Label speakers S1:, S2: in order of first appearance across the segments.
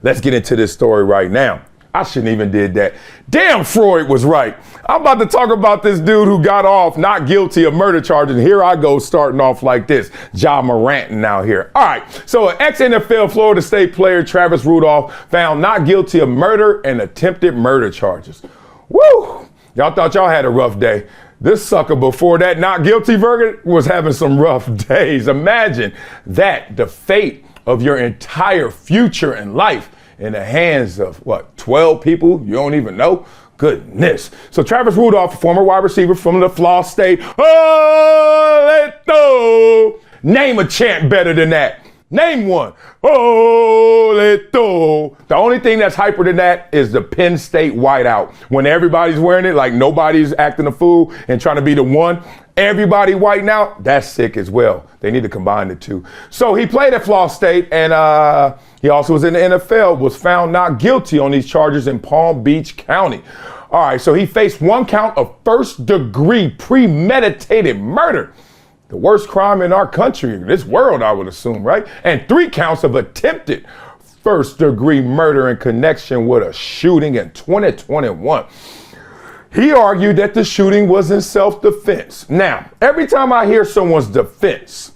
S1: Let's get into this story right now. I shouldn't even did that. Damn, Freud was right. I'm about to talk about this dude who got off not guilty of murder charges. And here I go starting off like this. Ja Morantin out here. All right. So an ex-NFL Florida State player, Travis Rudolph, found not guilty of murder and attempted murder charges. Woo! Y'all thought y'all had a rough day. This sucker before that not guilty verdict was having some rough days. Imagine that, the fate of your entire future and life in the hands of, 12 people you don't even know? Goodness. So Travis Rudolph, former wide receiver from the Florida State. Oh, name a chant better than that. Name one. Oh, the only thing that's hyper than that is the Penn State whiteout. When everybody's wearing it, like nobody's acting a fool and trying to be the one. Everybody whiting out, that's sick as well. They need to combine the two. So he played at Florida State, and he also was in the NFL, was found not guilty on these charges in Palm Beach County. All right, so he faced one count of first-degree premeditated murder. The worst crime in our country, in this world, I would assume, right? And 3 counts of attempted first-degree murder in connection with a shooting in 2021. He argued that the shooting was in self-defense. Now, every time I hear someone's defense,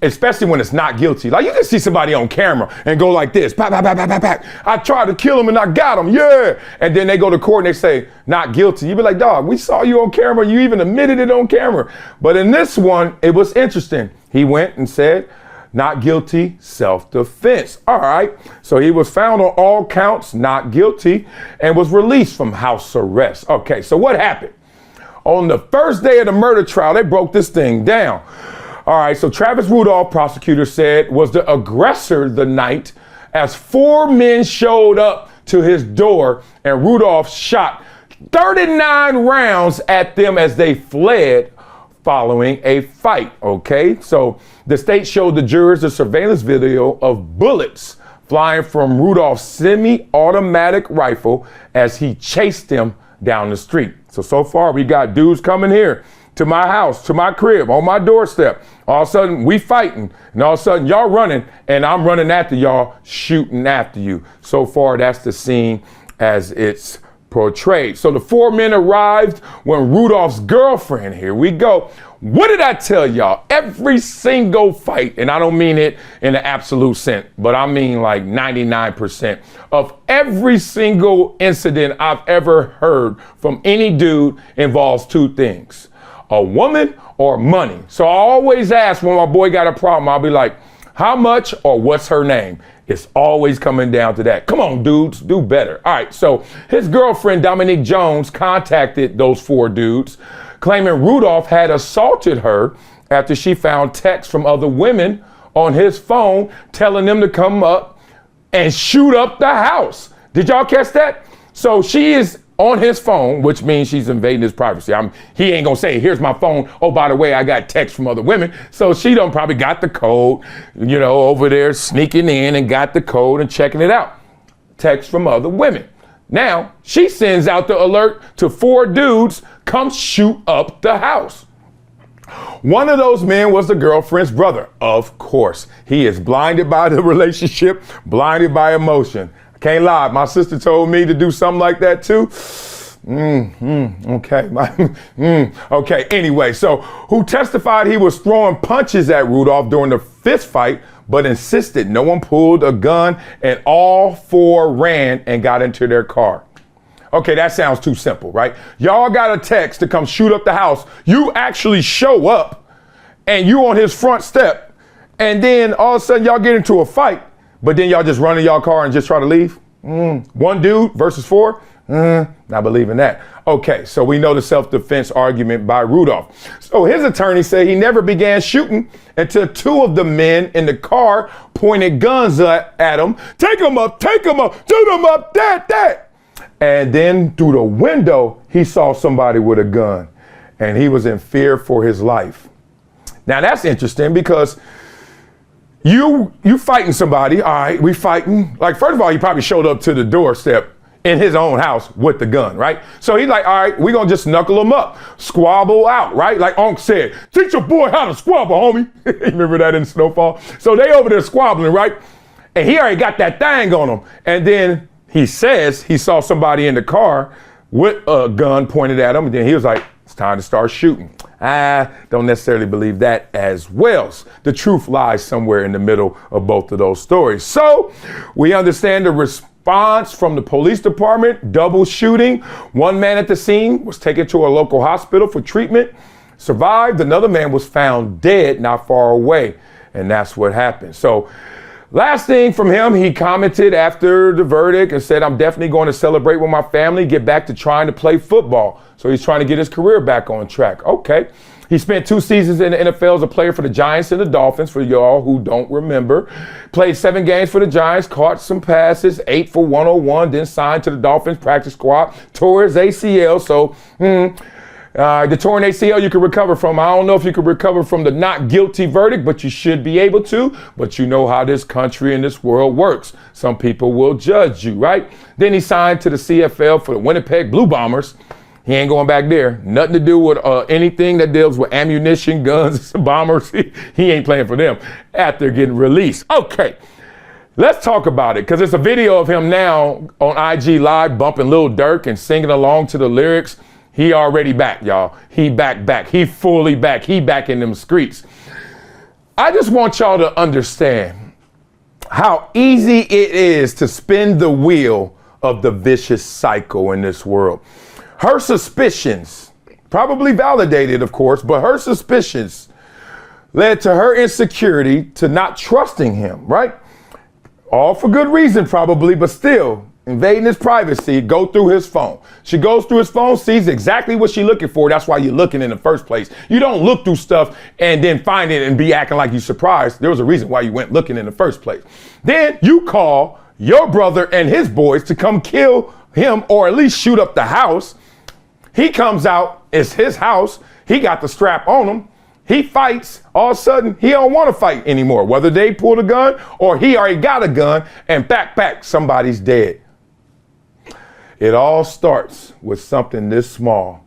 S1: especially when it's not guilty, like you can see somebody on camera and go like this, pat, pat, pat, pat, pat, pat. I tried to kill him and I got him, yeah. And then they go to court and they say, not guilty. You be like, dog, we saw you on camera. You even admitted it on camera. But in this one, it was interesting. He went and said, not guilty, self-defense. All right. So he was found on all counts, not guilty, and was released from house arrest. Okay. So what happened? On the first day of the murder trial, they broke this thing down. All right. So Travis Rudolph, prosecutor said, was the aggressor the night as 4 men showed up to his door and Rudolph shot 39 rounds at them as they fled following a fight. Okay. So the state showed the jurors a surveillance video of bullets flying from Rudolph's semi-automatic rifle as he chased them down the street. So far we got dudes coming here to my house, to my crib, on my doorstep. All of a sudden we fighting, and all of a sudden y'all running, and I'm running after y'all, shooting after you. So far that's the scene as it's portrayed. So the 4 men arrived when Rudolph's girlfriend, here we go. What did I tell y'all? Every single fight, and I don't mean it in the absolute sense, but I mean like 99% of every single incident I've ever heard from any dude involves 2 things, a woman or money. So I always ask when my boy got a problem, I'll be like, how much or what's her name? It's always coming down to that. Come on, dudes, do better. All right, so his girlfriend, Dominique Jones, contacted those 4 dudes, claiming Rudolph had assaulted her after she found texts from other women on his phone telling them to come up and shoot up the house. Did y'all catch that? So she is on his phone, which means she's invading his privacy. He ain't gonna say, here's my phone. Oh, by the way, I got texts from other women. So she done probably got the code, over there sneaking in and got the code and checking it out. Texts from other women. Now, she sends out the alert to 4 dudes, come shoot up the house. One of those men was the girlfriend's brother. Of course, he is blinded by the relationship, blinded by emotion. I can't lie, my sister told me to do something like that too. Okay. Okay, anyway, so who testified he was throwing punches at Rudolph during the fist fight, but insisted no one pulled a gun and all 4 ran and got into their car. Okay, that sounds too simple, right? Y'all got a text to come shoot up the house. You actually show up and you on his front step, and then all of a sudden y'all get into a fight, but then y'all just run in y'all car and just try to leave? 1 dude versus 4? Not believing that. Okay, so we know the self-defense argument by Rudolph. So his attorney said he never began shooting until 2 of the men in the car pointed guns at him. Take him up, shoot him up, that. And then through the window, he saw somebody with a gun and he was in fear for his life. Now that's interesting because you fighting somebody, all right, we fighting. Like, first of all, he probably showed up to the doorstep in his own house with the gun, right? So he's like, all right, we're going to just knuckle him up, squabble out, right? Like Unc said, teach your boy how to squabble, homie. Remember that in Snowfall? So they over there squabbling, right? And he already got that thing on him. And then he says he saw somebody in the car with a gun pointed at him. And then he was like, it's time to start shooting. I don't necessarily believe that as well. The truth lies somewhere in the middle of both of those stories. So we understand the response from the police department, double shooting. One man at the scene was taken to a local hospital for treatment, survived. Another man was found dead not far away. And that's what happened. So last thing from him, he commented after the verdict and said, I'm definitely going to celebrate with my family, get back to trying to play football. So he's trying to get his career back on track. Okay. He spent 2 seasons in the NFL as a player for the Giants and the Dolphins, for y'all who don't remember. Played 7 games for the Giants, caught some passes, 8 for 101, then signed to the Dolphins practice squad, tore his ACL. So, the torn ACL you can recover from. I don't know if you can recover from the not guilty verdict, but you should be able to. But you know how this country and this world works. Some people will judge you, right? Then he signed to the CFL for the Winnipeg Blue Bombers. He ain't going back there. Nothing to do with anything that deals with ammunition, guns, bombers. He ain't playing for them after getting released. Okay, let's talk about it, because it's a video of him now on IG Live bumping Lil Durk and singing along to the lyrics. He already back, y'all. He back. He fully back. He back in them streets. I just want y'all to understand how easy it is to spin the wheel of the vicious cycle in this world. Her suspicions, probably validated, of course, but her suspicions led to her insecurity to not trusting him, right? All for good reason, probably, but still invading his privacy, go through his phone. She goes through his phone, sees exactly what she's looking for. That's why you're looking in the first place. You don't look through stuff and then find it and be acting like you're surprised. There was a reason why you went looking in the first place. Then you call your brother and his boys to come kill him, or at least shoot up the house. He comes out, it's his house. He got the strap on him. He fights. All of a sudden, he don't want to fight anymore. Whether they pulled a gun or he already got a gun, and back, somebody's dead. It all starts with something this small.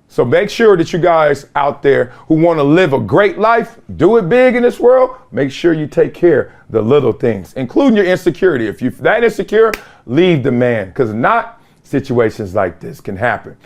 S1: So make sure that you guys out there who want to live a great life, do it big in this world, make sure you take care of the little things, including your insecurity. If you're that insecure, leave the man, because not situations like this can happen.